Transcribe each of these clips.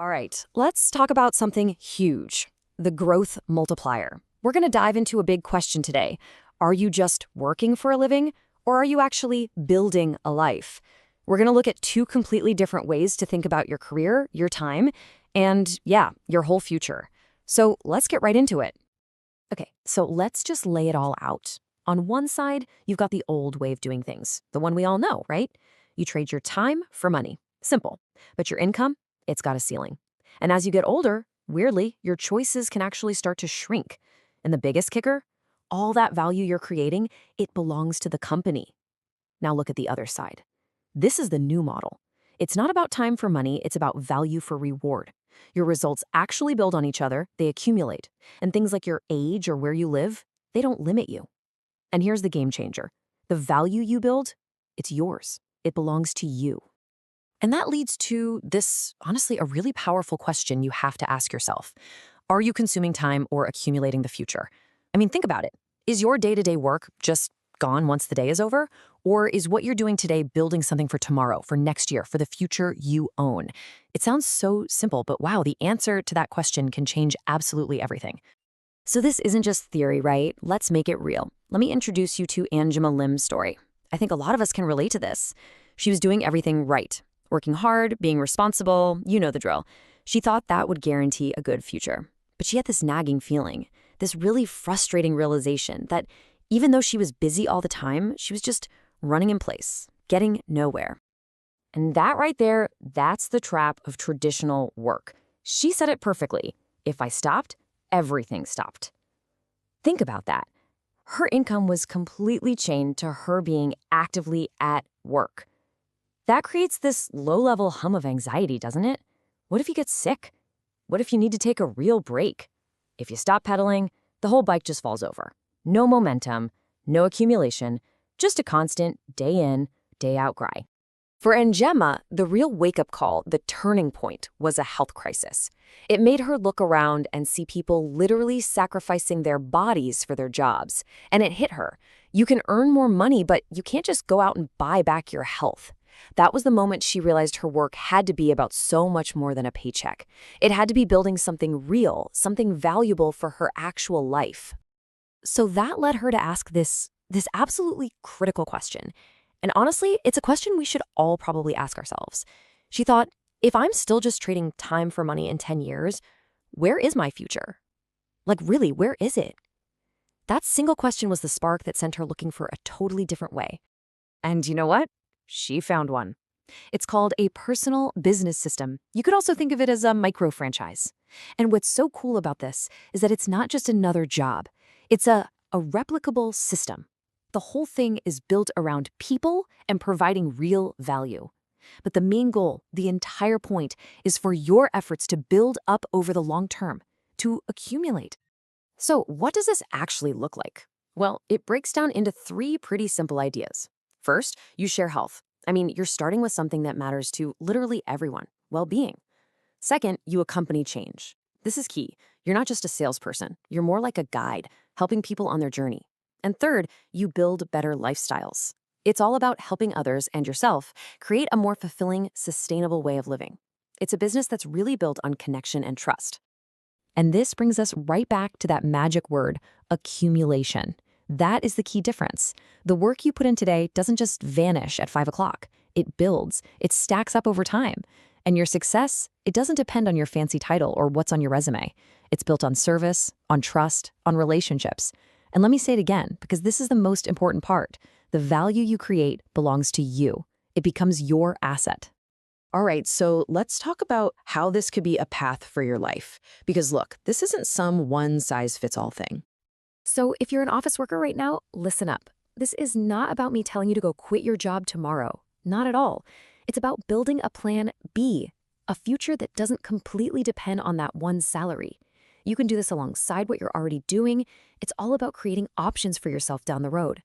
All right, let's talk about something huge, the growth multiplier. We're going to dive into a big question today. Are you just working for a living, or are you actually building a life? We're going to look at two completely different ways to think about your career, your time, and yeah, your whole future. So let's get right into it. Okay, so let's just lay it all out. On one side, you've got the old way of doing things, the one we all know, right? You trade your time for money. Simple. But your income, it's got a ceiling. And as you get older, weirdly, your choices can actually start to shrink. And the biggest kicker? All that value you're creating, it belongs to the company. Now look at the other side. This is the new model. It's not about time for money, it's about value for reward. Your results actually build on each other, they accumulate. And things like your age or where you live, they don't limit you. And here's the game changer. The value you build, it's yours. It belongs to you. And that leads to this, honestly, a really powerful question you have to ask yourself. Are you consuming time or accumulating the future? I mean, think about it. Is your day-to-day work just gone once the day is over? Or is what you're doing today building something for tomorrow, for next year, for the future you own? It sounds so simple, but wow, the answer to that question can change absolutely everything. So this isn't just theory, right? Let's make it real. Let me introduce you to Angema Lim's story. I think a lot of us can relate to this. She was doing everything right. Working hard, being responsible, you know the drill. She thought that would guarantee a good future. But she had this nagging feeling, this really frustrating realization that even though she was busy all the time, she was just running in place, getting nowhere. And that right there, that's the trap of traditional work. She said it perfectly. If I stopped, everything stopped. Think about that. Her income was completely chained to her being actively at work. That creates this low-level hum of anxiety, doesn't it? What if you get sick? What if you need to take a real break? If you stop pedaling, the whole bike just falls over. No momentum, no accumulation, just a constant day in, day out grind. For Angema, the real wake-up call, the turning point, was a health crisis. It made her look around and see people literally sacrificing their bodies for their jobs. And it hit her. You can earn more money, but you can't just go out and buy back your health. That was the moment she realized her work had to be about so much more than a paycheck. It had to be building something real, something valuable for her actual life. So that led her to ask this absolutely critical question. And honestly, it's a question we should all probably ask ourselves. She thought, if I'm still just trading time for money in 10 years, where is my future? Like really, where is it? That single question was the spark that sent her looking for a totally different way. And you know what? She found one. It's called a personal business system. You could also think of it as a micro-franchise. And what's so cool about this is that it's not just another job. It's a replicable system. The whole thing is built around people and providing real value. But the main goal, the entire point, is for your efforts to build up over the long term, to accumulate. So what does this actually look like? Well, it breaks down into three pretty simple ideas. First, you share health. I mean, you're starting with something that matters to literally everyone, well-being. Second, you accompany change. This is key. You're not just a salesperson. You're more like a guide, helping people on their journey. And third, you build better lifestyles. It's all about helping others and yourself create a more fulfilling, sustainable way of living. It's a business that's really built on connection and trust. And this brings us right back to that magic word, accumulation. That is the key difference. The work you put in today doesn't just vanish at 5 o'clock. It builds, it stacks up over time. And your success, it doesn't depend on your fancy title or what's on your resume. It's built on service, on trust, on relationships. And let me say it again, because this is the most important part. The value you create belongs to you. It becomes your asset. All right, so let's talk about how this could be a path for your life. Because look, this isn't some one-size-fits-all thing. So if you're an office worker right now, listen up. This is not about me telling you to go quit your job tomorrow. Not at all. It's about building a plan B, a future that doesn't completely depend on that one salary. You can do this alongside what you're already doing. It's all about creating options for yourself down the road.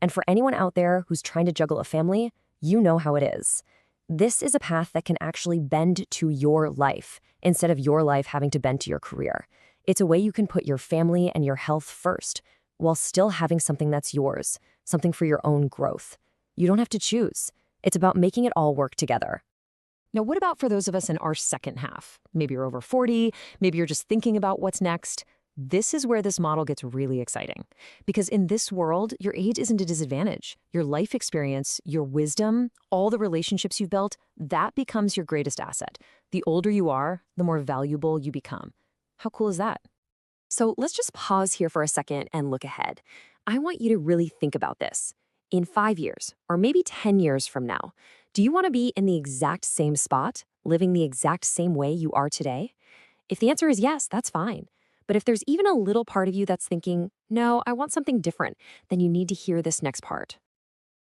And for anyone out there who's trying to juggle a family, you know how it is. This is a path that can actually bend to your life instead of your life having to bend to your career. It's a way you can put your family and your health first while still having something that's yours, something for your own growth. You don't have to choose. It's about making it all work together. Now, what about for those of us in our second half? Maybe you're over 40, maybe you're just thinking about what's next. This is where this model gets really exciting. Because in this world, your age isn't a disadvantage. Your life experience, your wisdom, all the relationships you've built, that becomes your greatest asset. The older you are, the more valuable you become. How cool is that? So let's just pause here for a second and look ahead. I want you to really think about this. In 5 years, or maybe 10 years from now, do you want to be in the exact same spot, living the exact same way you are today? If the answer is yes, that's fine. But if there's even a little part of you that's thinking, no, I want something different, then you need to hear this next part.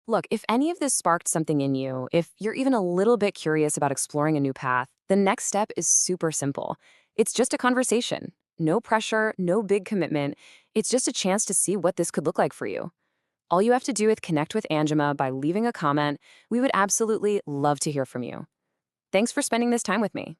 Look, if any of this sparked something in you, if you're even a little bit curious about exploring a new path, the next step is super simple. It's just a conversation. No pressure, no big commitment. It's just a chance to see what this could look like for you. All you have to do is connect with Angema by leaving a comment. We would absolutely love to hear from you. Thanks for spending this time with me.